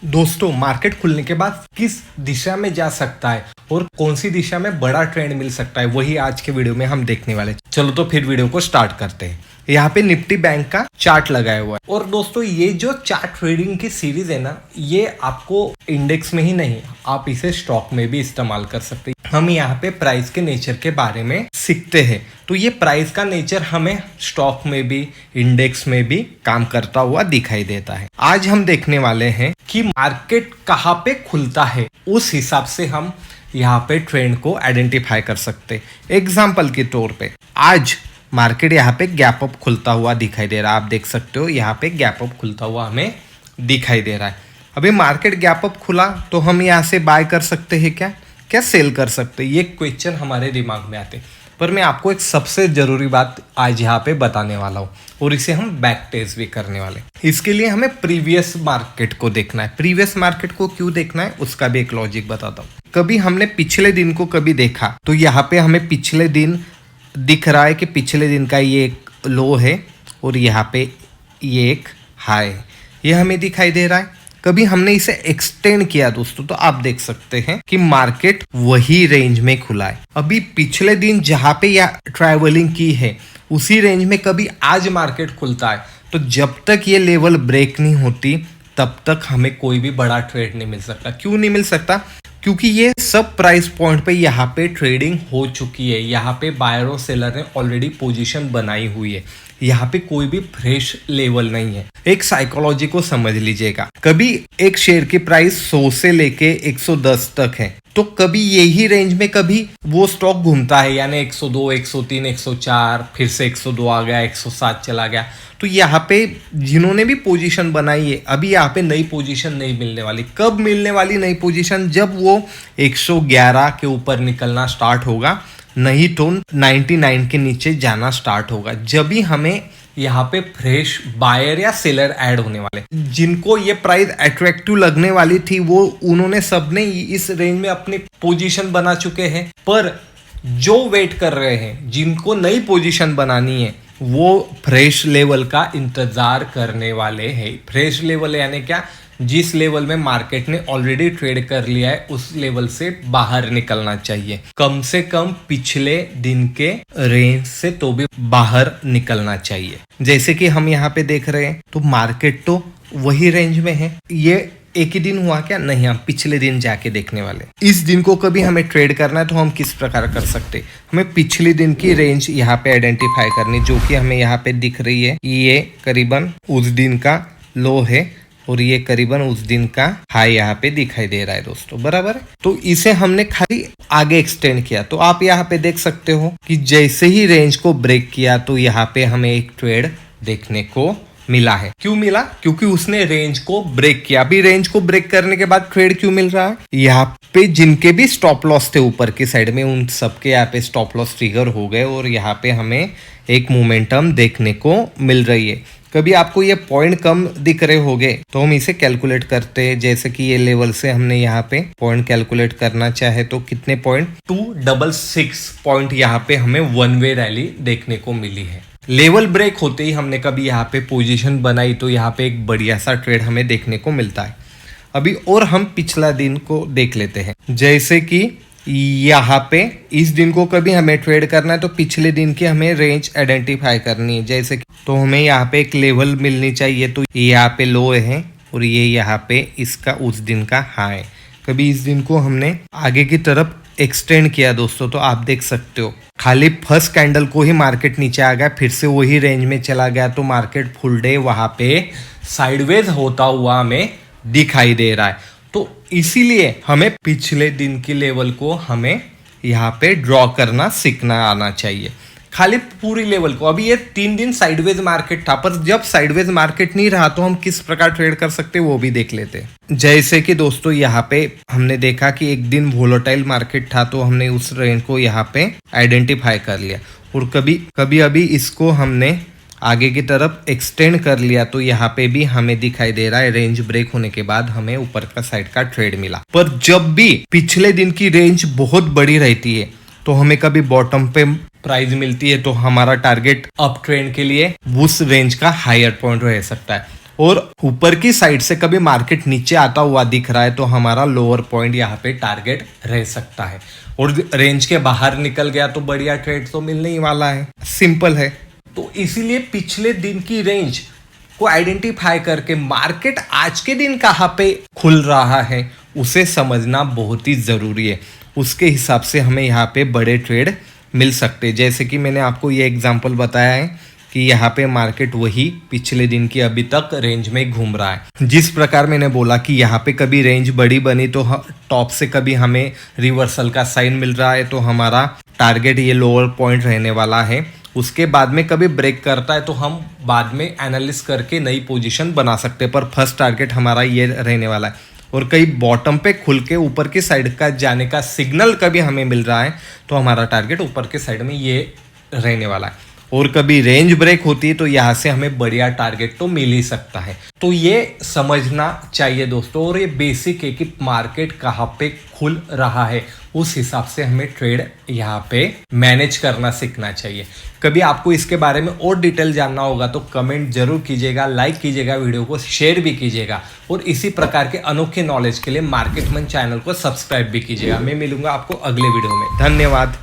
दोस्तों, मार्केट खुलने के बाद किस दिशा में जा सकता है और कौन सी दिशा में बड़ा ट्रेंड मिल सकता है, वही आज के वीडियो में हम देखने वाले। चलो तो फिर वीडियो को स्टार्ट करते हैं। यहाँ पे निफ्टी बैंक का चार्ट लगाया हुआ है और दोस्तों ये जो चार्ट ट्रेडिंग की सीरीज है ना, ये आपको इंडेक्स में ही नहीं, आप इसे स्टॉक में भी इस्तेमाल कर सकते हैं। हम यहाँ पे प्राइस के नेचर के बारे में सीखते हैं, तो ये प्राइस का नेचर हमें स्टॉक में भी इंडेक्स में भी काम करता हुआ दिखाई देता है। आज हम देखने वाले हैं कि मार्केट कहाँ पे खुलता है, उस हिसाब से हम यहाँ पे ट्रेंड को आइडेंटिफाई कर सकते हैं। एग्जाम्पल के तौर पे आज मार्केट यहाँ पे गैप अप खुलता हुआ दिखाई दे रहा है। आप देख सकते हो यहाँ पे गैप अप खुलता हुआ हमें दिखाई दे रहा है। अभी मार्केट गैप अप खुला तो हम यहाँ से बाय कर सकते हैं क्या सेल कर सकते हैं, ये क्वेश्चन हमारे दिमाग में आते हैं। पर मैं आपको एक सबसे जरूरी बात आज यहाँ पे बताने वाला हूँ और इसे हम बैक टेस्ट भी करने वाले। इसके लिए हमें प्रीवियस मार्केट को देखना है। प्रीवियस मार्केट को क्यों देखना है, उसका भी एक लॉजिक बताता हूँ। कभी हमने पिछले दिन को कभी देखा तो यहाँ पे हमें पिछले दिन दिख रहा है कि पिछले दिन का ये एक लो है और यहाँ पे ये एक हाई है, ये हमें दिखाई दे रहा है। कभी हमने इसे एक्सटेंड किया दोस्तों, तो आप देख सकते हैं कि मार्केट वही रेंज में खुला है। अभी पिछले दिन जहां पे या ट्रैवलिंग की है उसी रेंज में कभी आज मार्केट खुलता है, तो जब तक ये लेवल ब्रेक नहीं होती तब तक हमें कोई भी बड़ा ट्रेड नहीं मिल सकता। क्यों नहीं मिल सकता? क्योंकि ये सब प्राइस पॉइंट पे यहाँ पे ट्रेडिंग हो चुकी है। यहाँ पे बायर और सेलर ने ऑलरेडी पोजीशन बनाई हुई है। यहाँ पे कोई भी फ्रेश लेवल नहीं है। एक साइकोलॉजी को समझ लीजिएगा, कभी एक शेयर की प्राइस 100 से लेके 110 तक है, तो कभी यही रेंज में कभी वो स्टॉक घूमता है, यानी 102, 103, 104, फिर से 102 आ गया, 107 चला गया। तो यहाँ पे जिन्होंने भी पोजीशन बनाई है, अभी यहाँ पे नई पोजीशन नहीं मिलने वाली। कब मिलने वाली नई पोजीशन? जब वो 111 के ऊपर निकलना स्टार्ट होगा, नहीं तो 99 के नीचे जाना स्टार्ट होगा। जब भी हमें यहाँ पे फ्रेश बायर या सेलर ऐड होने वाले। जिनको ये प्राइस अट्रैक्टिव लगने वाली थी वो उन्होंने सबने इस रेंज में अपनी पोजीशन बना चुके हैं। पर जो वेट कर रहे हैं, जिनको नई पोजीशन बनानी है, वो फ्रेश लेवल का इंतजार करने वाले हैं। फ्रेश लेवल यानी क्या? जिस लेवल में मार्केट ने ऑलरेडी ट्रेड कर लिया है उस लेवल से बाहर निकलना चाहिए। कम से कम पिछले दिन के रेंज से तो भी बाहर निकलना चाहिए। जैसे कि हम यहाँ पे देख रहे हैं, तो मार्केट तो वही रेंज में है। ये एक ही दिन हुआ क्या? नहीं, हम पिछले दिन जाके देखने वाले। इस दिन को कभी हमें ट्रेड करना है तो हम किस प्रकार कर सकते? हमें पिछले दिन की रेंज यहाँ पे आइडेंटिफाई करनी, जो कि हमें यहाँ पे दिख रही है। ये करीबन उस दिन का लो है और ये करीबन उस दिन का हाई यहाँ पे दिखाई दे रहा है दोस्तों, बराबर है। तो इसे हमने खाली आगे एक्सटेंड किया, तो आप यहाँ पे देख सकते हो कि जैसे ही रेंज को ब्रेक किया तो यहाँ पे हमें एक ट्रेड देखने को मिला है। क्यों मिला? क्योंकि उसने रेंज को ब्रेक किया। अभी रेंज को ब्रेक करने के बाद ट्रेड क्यों मिल रहा है? यहाँ पे जिनके भी स्टॉप लॉस थे ऊपर की साइड में, उन सबके यहाँ पे स्टॉप लॉस ट्रिगर हो गए और यहाँ पे हमें एक मोमेंटम देखने को मिल रही है। कभी आपको ये पॉइंट कम दिख रहे होंगे तो हम इसे कैलकुलेट करते हैं। जैसे कि ये लेवल से हमने यहाँ पे पॉइंट कैलकुलेट करना चाहे तो कितने पॉइंट? 266 पॉइंट यहाँ पे हमें वन वे रैली देखने को मिली है। लेवल ब्रेक होते ही हमने कभी यहाँ पे पोजीशन बनाई तो यहाँ पे एक बढ़िया सा ट्रेड हमें देखने को मिलता है। अभी और हम पिछला दिन को देख लेते हैं। जैसे कि यहाँ पे इस दिन को कभी हमें ट्रेड करना है तो पिछले दिन की हमें रेंज आइडेंटिफाई करनी है। जैसे कि तो हमें यहाँ पे एक लेवल मिलनी चाहिए, तो यहाँ पे लो है और ये यहाँ पे इसका उस दिन का हाई। कभी इस दिन को हमने आगे की तरफ एक्सटेंड किया दोस्तों, तो आप देख सकते हो खाली फर्स्ट कैंडल को ही मार्केट नीचे आ गया, फिर से वही रेंज में चला गया, तो मार्केट फुल डे वहां पे साइडवेज होता हुआ हमें दिखाई दे रहा है। तो इसीलिए हमें पिछले दिन की लेवल को हमें यहाँ पे ड्रॉ करना सीखना आना चाहिए, खाली पूरी लेवल को। अभी ये 3 दिन साइडवेज मार्केट था, पर जब साइडवेज मार्केट नहीं रहा तो हम किस प्रकार ट्रेड कर सकते वो भी देख लेते हैं। जैसे कि दोस्तों यहाँ पे हमने देखा कि एक दिन वोलेटाइल मार्केट था, तो हमने उस रेंज को यहाँ पे आइडेंटिफाई कर लिया और कभी अभी इसको हमने आगे की तरफ एक्सटेंड कर लिया, तो यहाँ पे भी हमें दिखाई दे रहा है रेंज ब्रेक होने के बाद हमें ऊपर का साइड का ट्रेड मिला। पर जब भी पिछले दिन की रेंज बहुत बड़ी रहती है तो हमें कभी बॉटम पे प्राइस मिलती है, तो हमारा टारगेट अप ट्रेंड के लिए उस रेंज का हायर पॉइंट रह सकता है। और ऊपर की साइड से कभी मार्केट नीचे आता हुआ दिख रहा है तो हमारा लोअर पॉइंट यहाँ पे टारगेट रह सकता है, और रेंज के बाहर निकल गया तो बढ़िया ट्रेड तो मिलने ही वाला है, सिंपल है। तो इसीलिए पिछले दिन की रेंज को आइडेंटिफाई करके मार्केट आज के दिन कहाँ पे खुल रहा है उसे समझना बहुत ही ज़रूरी है। उसके हिसाब से हमें यहाँ पे बड़े ट्रेड मिल सकते हैं। जैसे कि मैंने आपको ये एग्जांपल बताया है कि यहाँ पे मार्केट वही पिछले दिन की अभी तक रेंज में घूम रहा है। जिस प्रकार मैंने बोला कि यहाँ पे कभी रेंज बड़ी बनी तो टॉप से कभी हमें रिवर्सल का साइन मिल रहा है तो हमारा टारगेट ये लोअर पॉइंट रहने वाला है। उसके बाद में कभी ब्रेक करता है तो हम बाद में एनालिसिस करके नई पोजीशन बना सकते हैं, पर फर्स्ट टारगेट हमारा ये रहने वाला है। और कई बॉटम पे खुल के ऊपर की साइड का जाने का सिग्नल कभी हमें मिल रहा है तो हमारा टारगेट ऊपर के साइड में ये रहने वाला है। और कभी रेंज ब्रेक होती है तो यहाँ से हमें बढ़िया टारगेट तो मिल ही सकता है। तो ये समझना चाहिए दोस्तों, और ये बेसिक है कि मार्केट कहाँ पे खुल रहा है, उस हिसाब से हमें ट्रेड यहाँ पे मैनेज करना सीखना चाहिए। कभी आपको इसके बारे में और डिटेल जानना होगा तो कमेंट जरूर कीजिएगा, लाइक कीजिएगा, वीडियो को शेयर भी कीजिएगा, और इसी प्रकार के अनोखे नॉलेज के लिए मार्केट मंच चैनल को सब्सक्राइब भी कीजिएगा। मैं मिलूंगा आपको अगले वीडियो में। धन्यवाद।